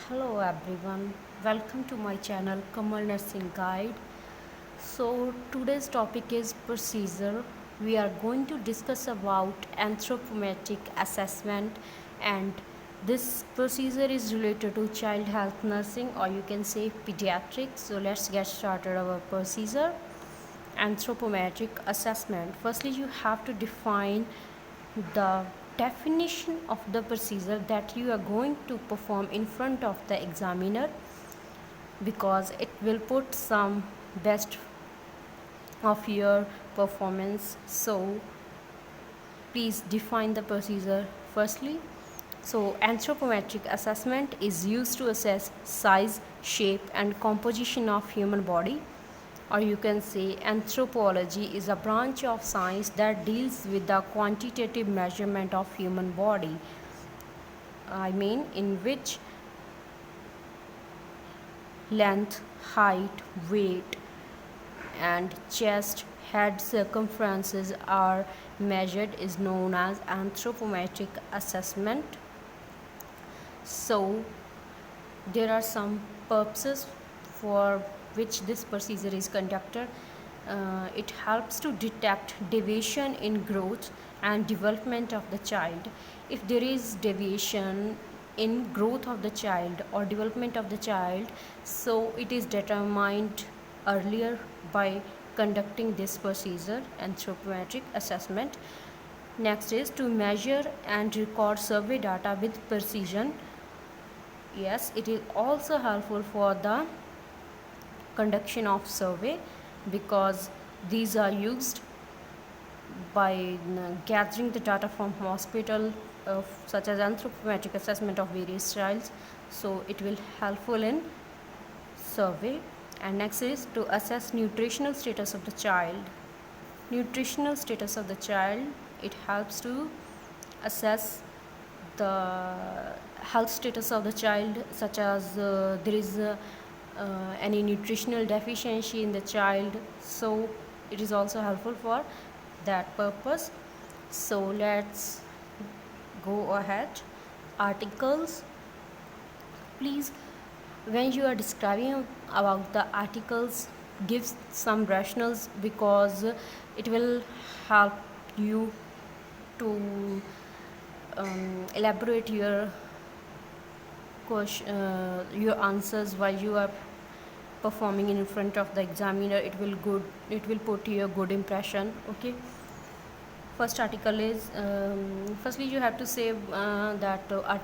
Hello everyone, welcome to my channel Kamal Nursing Guide. So today's topic is procedure. We are going to discuss about anthropometric assessment, and this procedure is related to child health nursing, or you can say pediatrics. So let's get started our procedure. Anthropometric assessment. Firstly, you have to define the definition of the procedure that you are going to perform in front of the examiner, because it will put some best of your performance. So please define the procedure firstly. So anthropometric assessment is used to assess size, shape and composition of human body, or you can say anthropology is a branch of science that deals with the quantitative measurement of human body. In which length, height, weight and chest head circumferences are measured is known as anthropometric assessment. So there are some purposes for which this procedure is conducted. It helps to detect deviation in growth and development of the child. If there is deviation in growth of the child or development of the child, so it is determined earlier by conducting this procedure, anthropometric assessment. Next is to measure and record survey data with precision. Yes, it is also helpful for the conduction of survey, because these are used by gathering the data from hospital, such as anthropometric assessment of various childs. So it will helpful in survey. And next is to assess nutritional status of the child. Nutritional status of the child, it helps to assess the health status of the child, such as there is any nutritional deficiency in the child, so it is also helpful for that purpose. So let's go ahead. Articles. Please, when you are describing about the articles, give some rationals, because it will help you to elaborate your your answers while you are performing in front of the examiner. It will put you a good impression. Okay, first article is, firstly you have to say that a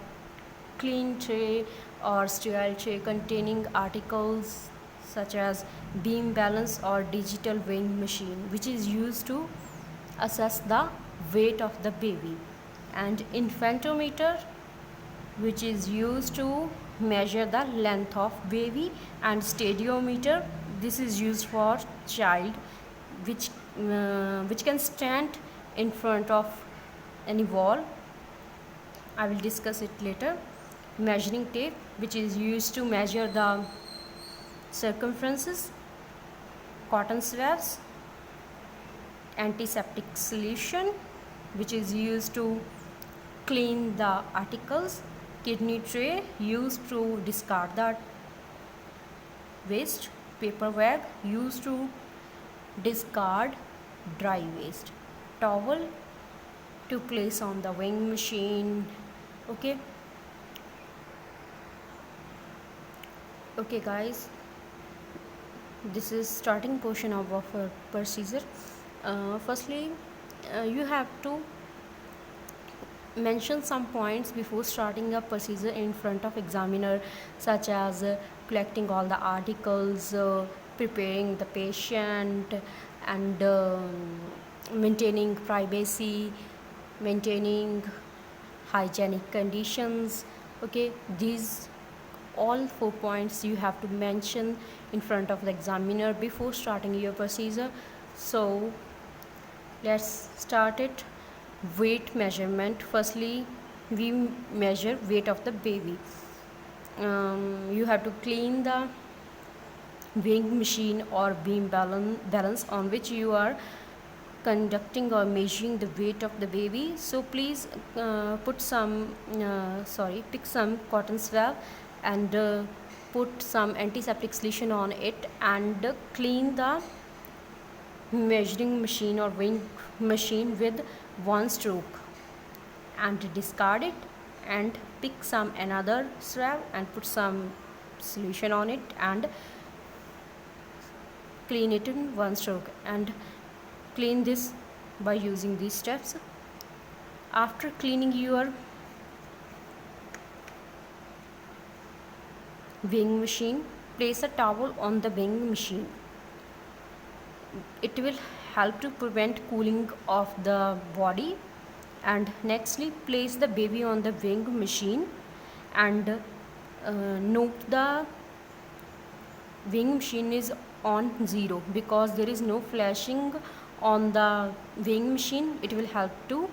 clean tray or sterile tray containing articles such as beam balance or digital weighing machine, which is used to assess the weight of the baby, and infantometer, which is used to measure the length of baby, and stadiometer, this is used for child which can stand in front of any wall. I will discuss it later. Measuring tape, which is used to measure the circumferences. Cotton swabs. Antiseptic solution, which is used to clean the articles. Kidney tray, used to discard the waste. Paper bag, used to discard dry waste. Towel, to place on the weighing machine. Okay guys, this is starting portion of our procedure. Firstly, you have to mention some points before starting a procedure in front of examiner, such as collecting all the articles, preparing the patient, and maintaining privacy, maintaining hygienic conditions. Okay, these all 4 points you have to mention in front of the examiner before starting your procedure. So let's start it. Weight measurement. Firstly, we measure weight of the baby. You have to clean the weighing machine or beam balance on which you are conducting or measuring the weight of the baby. So please pick some cotton swab and put some antiseptic solution on it, and clean the measuring machine or weighing machine with one stroke, and discard it, and pick some another strap and put some solution on it and clean it in one stroke, and clean this by using these steps. After cleaning your weighing machine, place a towel on the weighing machine. It will help to prevent cooling of the body. And nextly, place the baby on the weighing machine, and note the weighing machine is on 0 because there is no flashing on the weighing machine. It will help to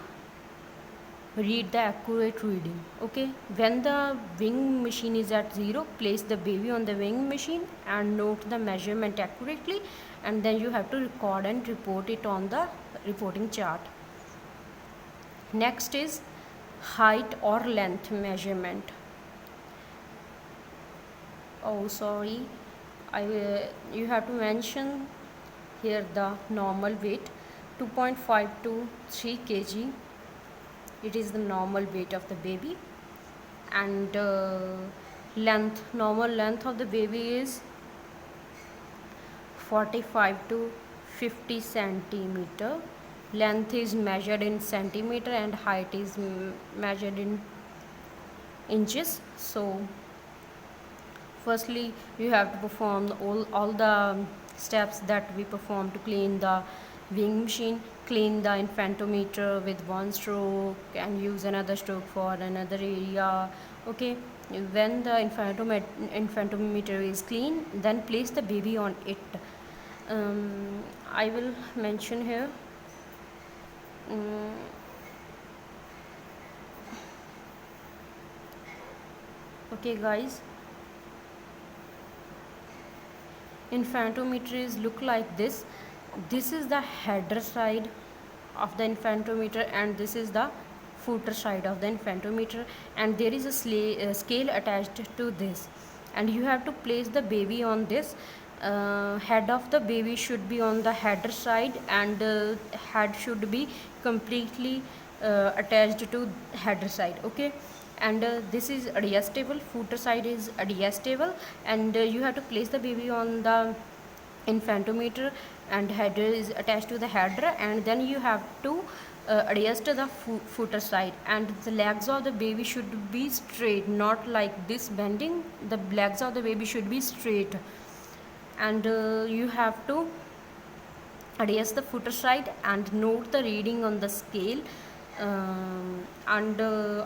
read the accurate reading. Okay, when the weighing machine is at 0, place the baby on the weighing machine and note the measurement accurately, and then you have to record and report it on the reporting chart. Next is height or length measurement. Oh, sorry, you have to mention here the normal weight, 2.5 to 3 kg. It is the normal weight of the baby. And normal length of the baby is 45 to 50 centimeter. Length is measured in centimeter and height is measured in inches. So firstly, you have to perform all the steps that we perform to clean the weighing machine. Clean the infantometer with one stroke and use another stroke for another area. Okay, when the infantometer is clean, then place the baby on it. I will mention here. Okay guys, infantometers look like this. This is the header side of the infantometer, and this is the footer side of the infantometer, and there is a scale attached to this, and you have to place the baby on this. Head of the baby should be on the header side, and head should be completely attached to header side. Okay, and this is adjustable. Footer side is adjustable, and you have to place the baby on the infantometer, and header is attached to the header, and then you have to adjust the footer side, and the legs of the baby should be straight, not like this bending. The legs of the baby should be straight, and you have to adjust the footer side and note the reading on the scale. And